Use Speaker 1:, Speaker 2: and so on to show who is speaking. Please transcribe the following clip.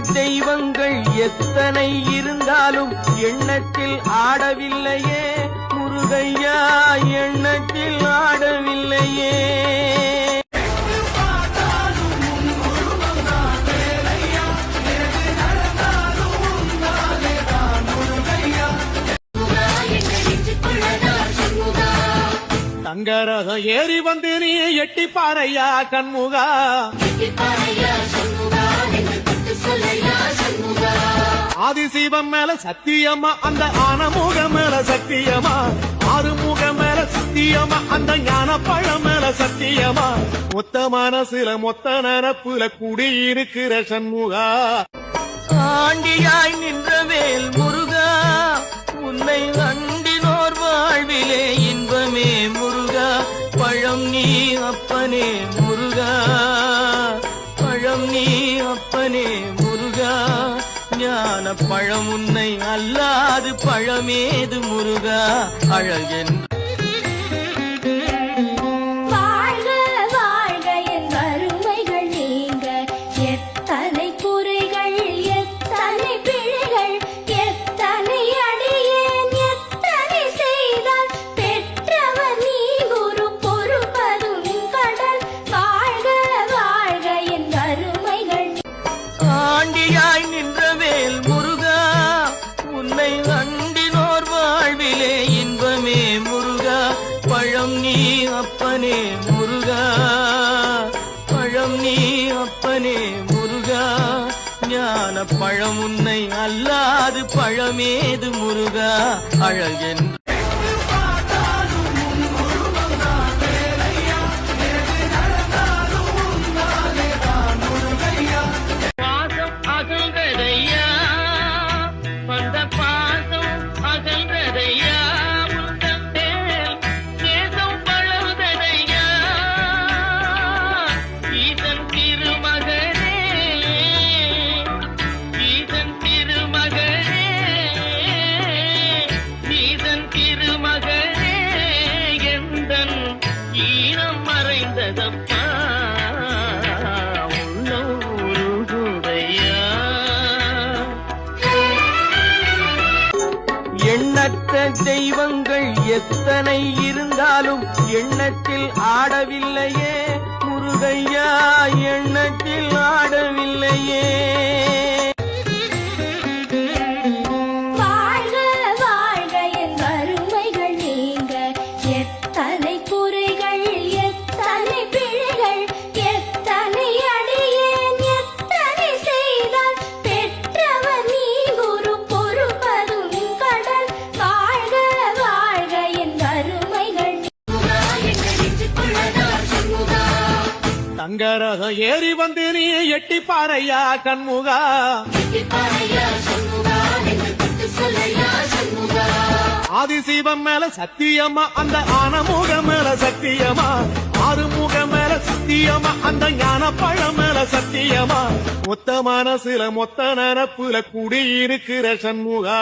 Speaker 1: தெய்வங்கள் எத்தனை இருந்தாலும் எண்ணத்தில் ஆடவில்லையே முருகையா, எண்ணத்தில் ஆடவில்லையே.
Speaker 2: தங்கரக ஏறி வந்து நீ எட்டி பாறையா கண்முகா, ஆதிசீவம் மேல சத்தியமா, அந்த ஆனமுகம் மேல சத்தியமா, ஆறுமுகம் மேல சத்தியமா, அந்த ஞான பழம் மேல சத்தியமா, மொத்த மனசுல மொத்த நரப்புல குடியிருக்கிற சண்முகா.
Speaker 1: ஆண்டியாய் நின்ற வேல் முருகா, உன்னை அண்டினோர் வாழ்விலே இன்பமே முருகா. பழம் நீ அப்பனே முருகா, பழம் நீ அப்பனே முருகா. ஞான பழம் உன்னை அல்லாது பழமேது முருகா. அழகென் ஆண்டியாய் நின்ற வேல் முருகா, உன்னை அண்டினோர் வாழ்விலே இன்பமே முருகா. பழம் நீ அப்பனே முருகா, பழம் நீ அப்பனே முருகா. ஞான பழம் உன்னை அல்லாது பழமேது முருகா. அழகென் எண்ணற்ற தெய்வங்கள் எத்தனை இருந்தாலும் எண்ணத்தில் ஆடவில்லையே முருகையா, எண்ணத்தில் ஆடவில்லையே.
Speaker 2: தங்கரக ஏறி வந்து நீ எட்டி பாறையா கண்முகா, ஆதிசீவம் மேல சத்தியமா, அந்த ஆனமுகம் மேல சத்தியமா, ஆறுமுகம் மேல சத்தியமா, அந்த ஞான பழம் மேல சத்தியமா, மொத்த மனசுல மொத்த நரப்புல குடியிருக்கிற சண்முகா.